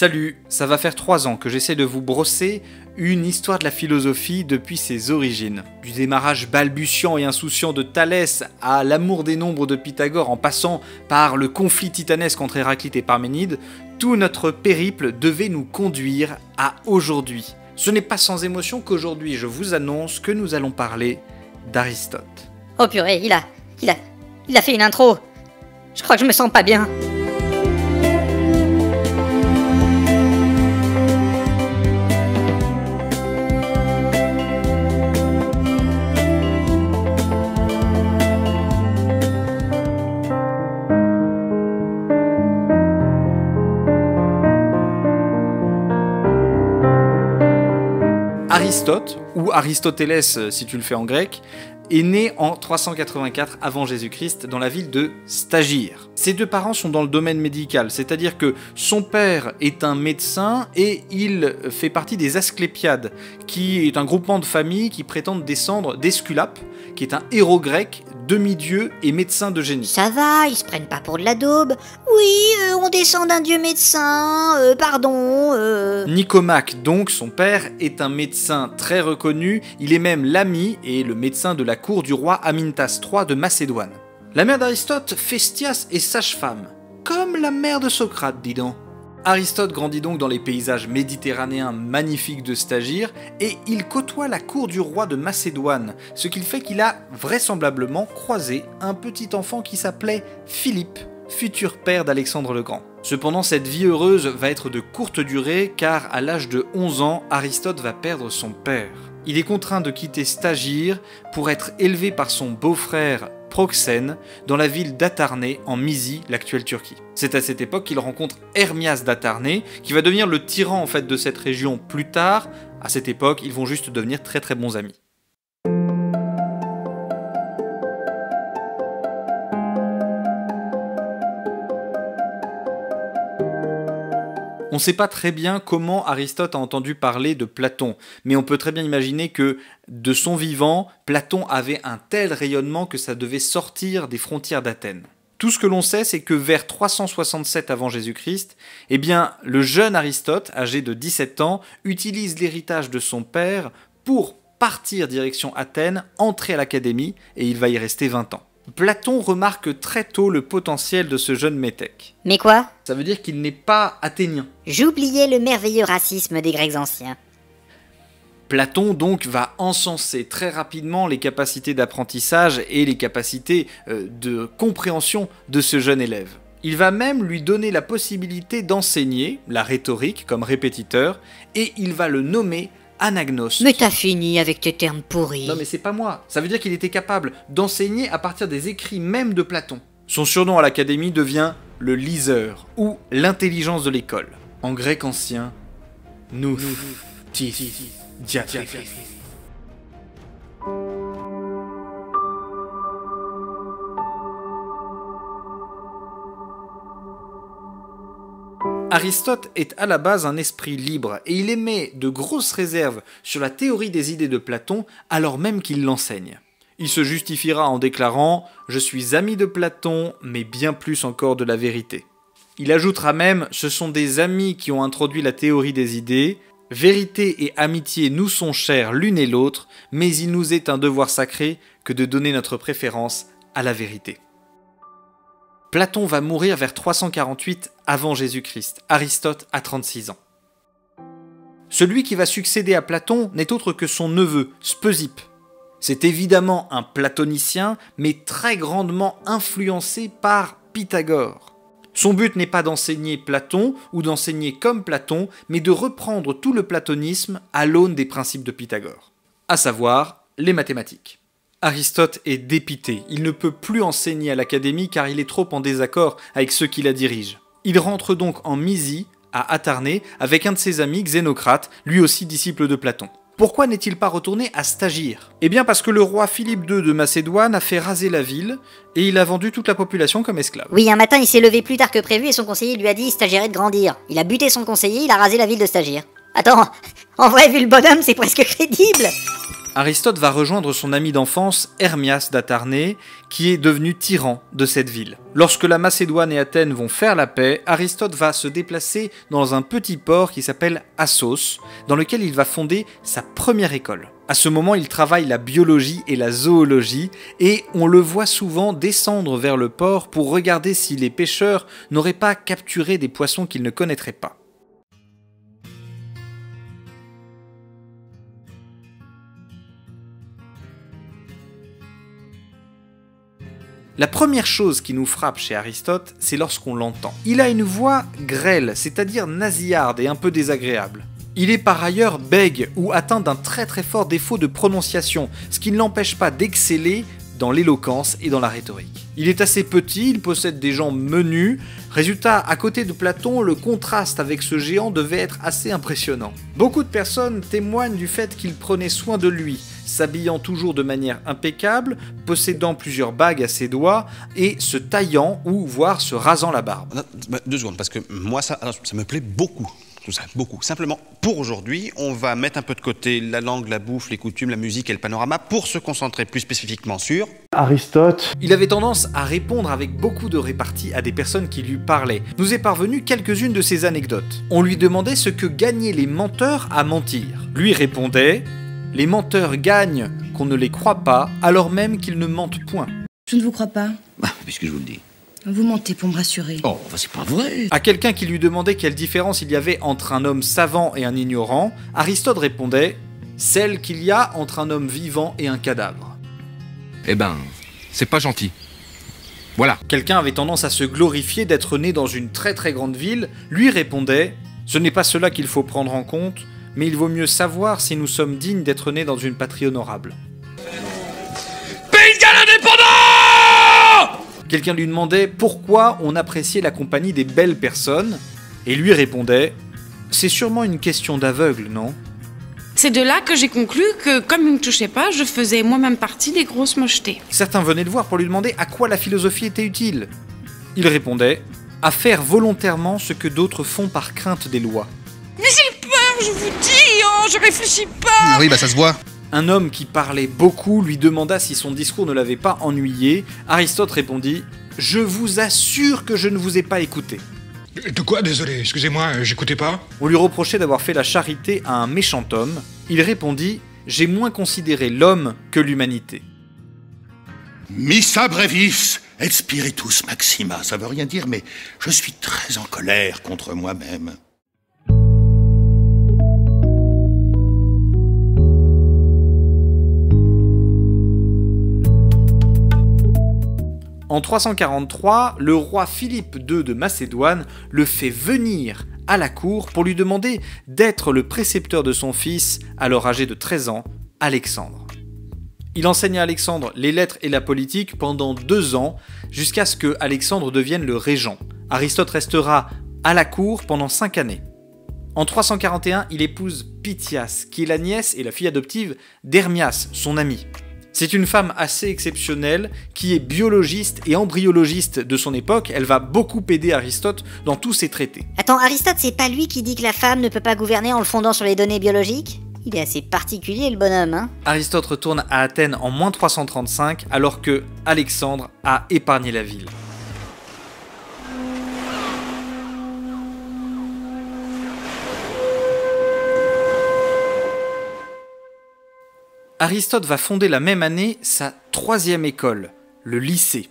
Salut, ça va faire 3 ans que j'essaie de vous brosser une histoire de la philosophie depuis ses origines. Du démarrage balbutiant et insouciant de Thalès à l'amour des nombres de Pythagore en passant par le conflit titanesque entre Héraclite et Parménide, tout notre périple devait nous conduire à aujourd'hui. Ce n'est pas sans émotion qu'aujourd'hui je vous annonce que nous allons parler d'Aristote. Oh purée, il a fait une intro. Je crois que je me sens pas bien. Aristote, ou Aristotélès si tu le fais en grec, est né en 384 avant Jésus-Christ dans la ville de Stagyre. Ses deux parents sont dans le domaine médical, c'est-à-dire que son père est un médecin et il fait partie des Asclépiades, qui est un groupement de familles qui prétendent descendre d'Esculape, qui est un héros grec, demi-dieu et médecin de génie. Ça va, ils se prennent pas pour de la daube. Oui, on descend d'un dieu médecin, pardon. Nicomaque, donc, son père, est un médecin très reconnu, il est même l'ami et le médecin de la cour du roi Amintas III de Macédoine. La mère d'Aristote, Phestias, est sage-femme, comme la mère de Socrate, dis donc. Aristote grandit donc dans les paysages méditerranéens magnifiques de Stagyre et il côtoie la cour du roi de Macédoine, ce qui fait qu'il a vraisemblablement croisé un petit enfant qui s'appelait Philippe, futur père d'Alexandre le Grand. Cependant, cette vie heureuse va être de courte durée car à l'âge de 11 ans, Aristote va perdre son père. Il est contraint de quitter Stagyre pour être élevé par son beau-frère Proxène dans la ville d'Atarnée en Mysie, l'actuelle Turquie. C'est à cette époque qu'il rencontre Hermias d'Atarnée, qui va devenir le tyran en fait de cette région plus tard. À cette époque, ils vont juste devenir très très bons amis. On ne sait pas très bien comment Aristote a entendu parler de Platon, mais on peut très bien imaginer que, de son vivant, Platon avait un tel rayonnement que ça devait sortir des frontières d'Athènes. Tout ce que l'on sait, c'est que vers 367 avant Jésus-Christ, eh bien, le jeune Aristote, âgé de 17 ans, utilise l'héritage de son père pour partir direction Athènes, entrer à l'académie, et il va y rester 20 ans. Platon remarque très tôt le potentiel de ce jeune métèque. Mais quoi? Ça veut dire qu'il n'est pas athénien. J'oubliais le merveilleux racisme des Grecs anciens. Platon donc va encenser très rapidement les capacités d'apprentissage et les capacités de compréhension de ce jeune élève. Il va même lui donner la possibilité d'enseigner la rhétorique comme répétiteur et il va le nommer Anagnos. Mais t'as fini avec tes termes pourris. Non mais c'est pas moi, ça veut dire qu'il était capable d'enseigner à partir des écrits même de Platon. Son surnom à l'académie devient le liseur ou l'intelligence de l'école. En grec ancien, nous diatriphes. Aristote est à la base un esprit libre et il émet de grosses réserves sur la théorie des idées de Platon alors même qu'il l'enseigne. Il se justifiera en déclarant « Je suis ami de Platon, mais bien plus encore de la vérité ». Il ajoutera même « Ce sont des amis qui ont introduit la théorie des idées. Vérité et amitié nous sont chères l'une et l'autre, mais il nous est un devoir sacré que de donner notre préférence à la vérité ». Platon va mourir vers 348 avant Jésus-Christ, Aristote a 36 ans. Celui qui va succéder à Platon n'est autre que son neveu, Speusippe. C'est évidemment un platonicien, mais très grandement influencé par Pythagore. Son but n'est pas d'enseigner Platon ou d'enseigner comme Platon, mais de reprendre tout le platonisme à l'aune des principes de Pythagore, à savoir les mathématiques. Aristote est dépité, il ne peut plus enseigner à l'académie car il est trop en désaccord avec ceux qui la dirigent. Il rentre donc en Mysie, à Atarnée, avec un de ses amis, Xénocrate, lui aussi disciple de Platon. Pourquoi n'est-il pas retourné à Stagyre? Eh bien parce que le roi Philippe II de Macédoine a fait raser la ville et il a vendu toute la population comme esclave. Oui, un matin il s'est levé plus tard que prévu et son conseiller lui a dit Stagyre de grandir. Il a buté son conseiller, il a rasé la ville de Stagyre. Attends, en vrai vu le bonhomme c'est presque crédible. Aristote va rejoindre son ami d'enfance Hermias d'Atarnée, qui est devenu tyran de cette ville. Lorsque la Macédoine et Athènes vont faire la paix, Aristote va se déplacer dans un petit port qui s'appelle Assos, dans lequel il va fonder sa première école. À ce moment, il travaille la biologie et la zoologie, et on le voit souvent descendre vers le port pour regarder si les pêcheurs n'auraient pas capturé des poissons qu'il ne connaîtrait pas. La première chose qui nous frappe chez Aristote, c'est lorsqu'on l'entend. Il a une voix grêle, c'est-à-dire nasillarde et un peu désagréable. Il est par ailleurs bègue ou atteint d'un très fort défaut de prononciation, ce qui ne l'empêche pas d'exceller dans l'éloquence et dans la rhétorique. Il est assez petit, il possède des jambes menues. Résultat, à côté de Platon, le contraste avec ce géant devait être assez impressionnant. Beaucoup de personnes témoignent du fait qu'il prenait soin de lui, s'habillant toujours de manière impeccable, possédant plusieurs bagues à ses doigts et se taillant ou voire se rasant la barbe. 2 secondes, parce que moi ça me plaît beaucoup. Tout ça, beaucoup. Simplement, pour aujourd'hui, on va mettre un peu de côté la langue, la bouffe, les coutumes, la musique et le panorama pour se concentrer plus spécifiquement sur... Aristote. Il avait tendance à répondre avec beaucoup de répartie à des personnes qui lui parlaient. Nous est parvenu quelques-unes de ses anecdotes. On lui demandait ce que gagnaient les menteurs à mentir. Lui répondait « Les menteurs gagnent qu'on ne les croit pas, alors même qu'ils ne mentent point. » Je ne vous crois pas. Bah, puisque je vous le dis. Vous mentez pour me rassurer. Oh, bah, c'est pas vrai. À quelqu'un qui lui demandait quelle différence il y avait entre un homme savant et un ignorant, Aristote répondait « Celle qu'il y a entre un homme vivant et un cadavre. » Eh ben, c'est pas gentil. Voilà. Quelqu'un avait tendance à se glorifier d'être né dans une très grande ville, lui répondait « Ce n'est pas cela qu'il faut prendre en compte, mais il vaut mieux savoir si nous sommes dignes d'être nés dans une patrie honorable. » Pays de Galles indépendant! Quelqu'un lui demandait pourquoi on appréciait la compagnie des belles personnes, et lui répondait « C'est sûrement une question d'aveugle, non ?» C'est de là que j'ai conclu que, comme il ne me touchait pas, je faisais moi-même partie des grosses mochetés. Certains venaient le voir pour lui demander à quoi la philosophie était utile. Il répondait « À faire volontairement ce que d'autres font par crainte des lois. » Mais j'ai peur, je vous dis, oh, je réfléchis pas. Oui, bah ça se voit. Un homme qui parlait beaucoup lui demanda si son discours ne l'avait pas ennuyé. Aristote répondit « Je vous assure que je ne vous ai pas écouté. » De quoi? Désolé, excusez-moi, j'écoutais pas. On lui reprochait d'avoir fait la charité à un méchant homme. Il répondit « J'ai moins considéré l'homme que l'humanité. » Missa brevis et spiritus maxima, ça veut rien dire, mais je suis très en colère contre moi-même. En 343, le roi Philippe II de Macédoine le fait venir à la cour pour lui demander d'être le précepteur de son fils, alors âgé de 13 ans, Alexandre. Il enseigne à Alexandre les lettres et la politique pendant 2 ans, jusqu'à ce que Alexandre devienne le régent. Aristote restera à la cour pendant 5 années. En 341, il épouse Pythias, qui est la nièce et la fille adoptive d'Hermias, son ami. C'est une femme assez exceptionnelle qui est biologiste et embryologiste de son époque. Elle va beaucoup aider Aristote dans tous ses traités. Attends, Aristote, c'est pas lui qui dit que la femme ne peut pas gouverner en le fondant sur les données biologiques? Il est assez particulier, le bonhomme, hein? Aristote retourne à Athènes en moins 335, alors que Alexandre a épargné la ville. Aristote va fonder la même année sa 3e école, le lycée.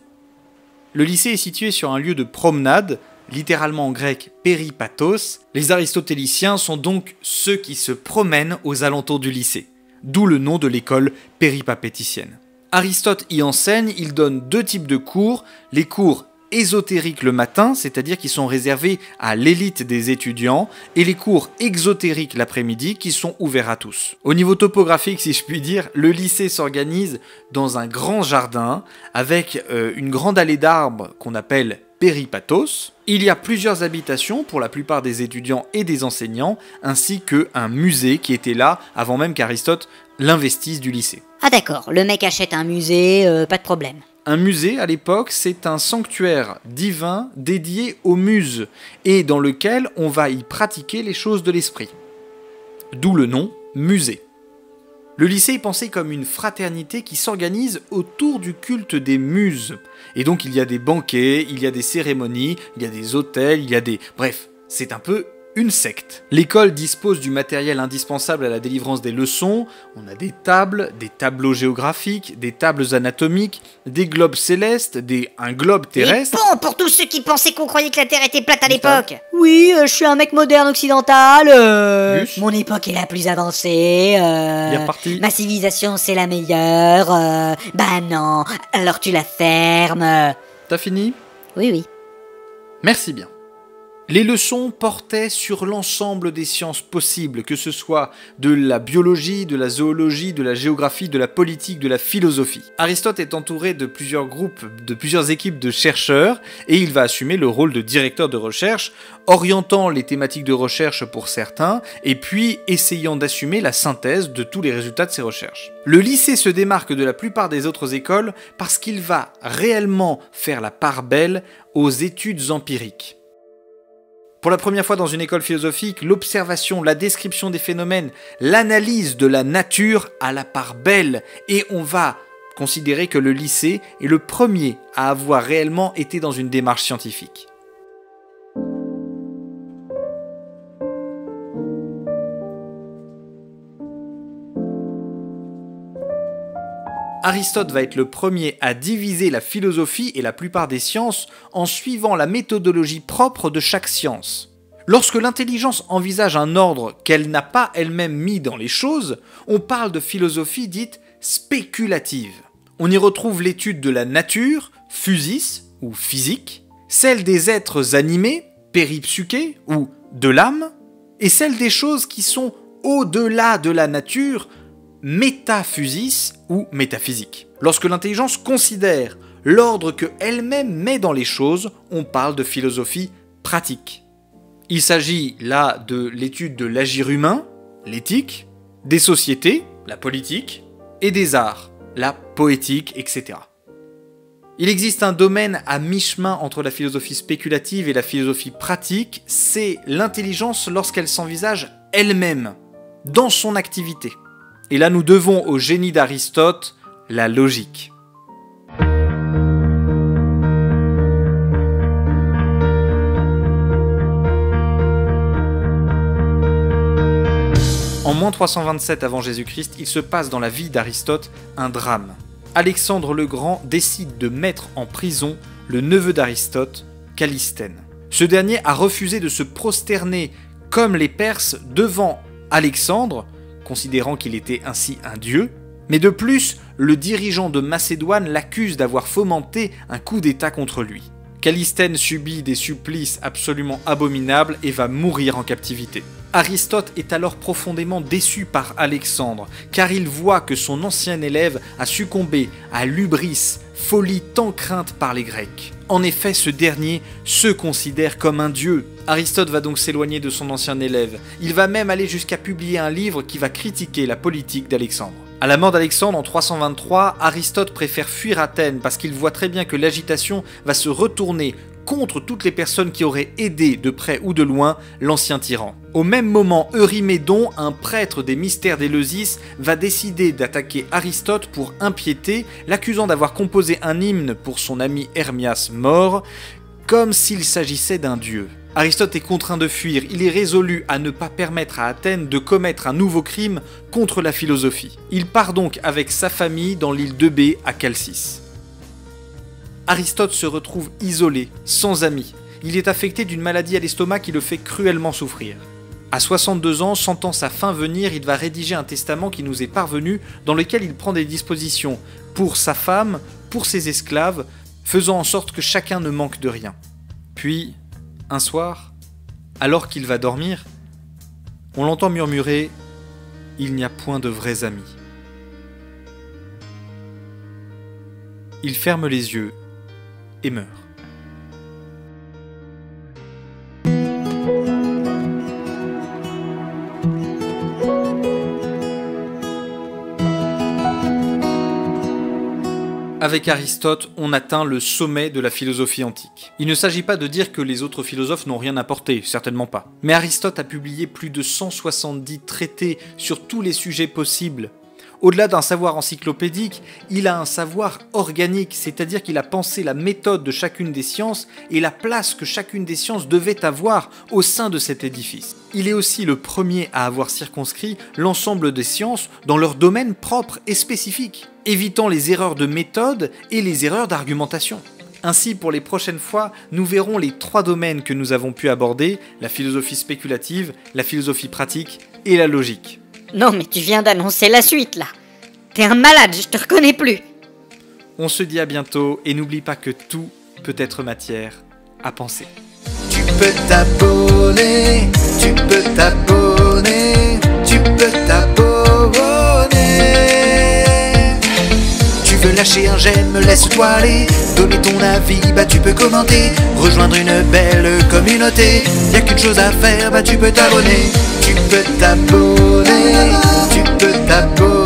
Le lycée est situé sur un lieu de promenade, littéralement en grec péripatos. Les aristotéliciens sont donc ceux qui se promènent aux alentours du lycée, d'où le nom de l'école péripapéticienne. Aristote y enseigne, il donne 2 types de cours, les cours ésotériques le matin, c'est-à-dire qui sont réservés à l'élite des étudiants, et les cours exotériques l'après-midi, qui sont ouverts à tous. Au niveau topographique, si je puis dire, le lycée s'organise dans un grand jardin, avec une grande allée d'arbres qu'on appelle péripatos. Il y a plusieurs habitations pour la plupart des étudiants et des enseignants, ainsi qu'un musée qui était là avant même qu'Aristote l'investisse du lycée. Ah d'accord, le mec achète un musée, pas de problème. Un musée, à l'époque, c'est un sanctuaire divin dédié aux muses, et dans lequel on va y pratiquer les choses de l'esprit. D'où le nom musée. Le lycée est pensé comme une fraternité qui s'organise autour du culte des muses. Et donc il y a des banquets, il y a des cérémonies, il y a des hôtels, il y a des... Bref, c'est un peu une secte. L'école dispose du matériel indispensable à la délivrance des leçons. On a des tables, des tableaux géographiques, des tables anatomiques, des globes célestes, un globe terrestre... Et bon, pour tous ceux qui pensaient qu'on croyait que la Terre était plate à l'époque. Oui, je suis un mec moderne occidental. Gus. Mon époque est la plus avancée. Bien reparti. Ma civilisation, c'est la meilleure. Bah non, alors tu la fermes. T'as fini ? Oui. Merci bien. Les leçons portaient sur l'ensemble des sciences possibles, que ce soit de la biologie, de la zoologie, de la géographie, de la politique, de la philosophie. Aristote est entouré de plusieurs groupes, de plusieurs équipes de chercheurs, et il va assumer le rôle de directeur de recherche, orientant les thématiques de recherche pour certains, et puis essayant d'assumer la synthèse de tous les résultats de ses recherches. Le lycée se démarque de la plupart des autres écoles parce qu'il va réellement faire la part belle aux études empiriques. Pour la première fois dans une école philosophique, l'observation, la description des phénomènes, l'analyse de la nature a la part belle, et on va considérer que le lycée est le premier à avoir réellement été dans une démarche scientifique. Aristote va être le premier à diviser la philosophie et la plupart des sciences en suivant la méthodologie propre de chaque science. Lorsque l'intelligence envisage un ordre qu'elle n'a pas elle-même mis dans les choses, on parle de philosophie dite spéculative. On y retrouve l'étude de la nature, physis ou physique, celle des êtres animés, péripsyché ou de l'âme, et celle des choses qui sont au-delà de la nature, métaphysis ou métaphysique. Lorsque l'intelligence considère l'ordre qu'elle-même met dans les choses, on parle de philosophie pratique. Il s'agit là de l'étude de l'agir humain, l'éthique, des sociétés, la politique, et des arts, la poétique, etc. Il existe un domaine à mi-chemin entre la philosophie spéculative et la philosophie pratique, c'est l'intelligence lorsqu'elle s'envisage elle-même, dans son activité. Et là, nous devons au génie d'Aristote la logique. En moins 327 avant Jésus-Christ, il se passe dans la vie d'Aristote un drame. Alexandre le Grand décide de mettre en prison le neveu d'Aristote, Callisthène. Ce dernier a refusé de se prosterner comme les Perses devant Alexandre, considérant qu'il était ainsi un dieu, mais de plus, le dirigeant de Macédoine l'accuse d'avoir fomenté un coup d'État contre lui. Callisthène subit des supplices absolument abominables et va mourir en captivité. Aristote est alors profondément déçu par Alexandre, car il voit que son ancien élève a succombé à l'hubris, folie tant crainte par les Grecs. En effet, ce dernier se considère comme un dieu. Aristote va donc s'éloigner de son ancien élève. Il va même aller jusqu'à publier un livre qui va critiquer la politique d'Alexandre. À la mort d'Alexandre en 323, Aristote préfère fuir Athènes parce qu'il voit très bien que l'agitation va se retourner contre toutes les personnes qui auraient aidé de près ou de loin l'ancien tyran. Au même moment, Eurymédon, un prêtre des mystères d'Éleusis, va décider d'attaquer Aristote pour impiété, l'accusant d'avoir composé un hymne pour son ami Hermias mort, comme s'il s'agissait d'un dieu. Aristote est contraint de fuir, il est résolu à ne pas permettre à Athènes de commettre un nouveau crime contre la philosophie. Il part donc avec sa famille dans l'île d'Eubée à Chalcis. Aristote se retrouve isolé, sans amis. Il est affecté d'une maladie à l'estomac qui le fait cruellement souffrir. À 62 ans, sentant sa fin venir, il va rédiger un testament qui nous est parvenu, dans lequel il prend des dispositions pour sa femme, pour ses esclaves, faisant en sorte que chacun ne manque de rien. Puis, un soir, alors qu'il va dormir, on l'entend murmurer « Il n'y a point de vrais amis ». Il ferme les yeux et meurt. Avec Aristote, on atteint le sommet de la philosophie antique. Il ne s'agit pas de dire que les autres philosophes n'ont rien apporté, certainement pas. Mais Aristote a publié plus de 170 traités sur tous les sujets possibles. Au-delà d'un savoir encyclopédique, il a un savoir organique, c'est-à-dire qu'il a pensé la méthode de chacune des sciences et la place que chacune des sciences devait avoir au sein de cet édifice. Il est aussi le premier à avoir circonscrit l'ensemble des sciences dans leur domaine propre et spécifique, évitant les erreurs de méthode et les erreurs d'argumentation. Ainsi, pour les prochaines fois, nous verrons les 3 domaines que nous avons pu aborder, la philosophie spéculative, la philosophie pratique et la logique. Non mais tu viens d'annoncer la suite là. T'es un malade, je te reconnais plus. On se dit à bientôt et n'oublie pas que tout peut être matière à penser. Tu peux t'abonner, tu peux t'abonner, tu peux t'abonner. Tu veux lâcher un j'aime, laisse-toi aller, donner ton avis, bah tu peux commenter, rejoindre une belle communauté. Y'a qu'une chose à faire, bah tu peux t'abonner. Tu peux t'abonner, tu peux t'abonner.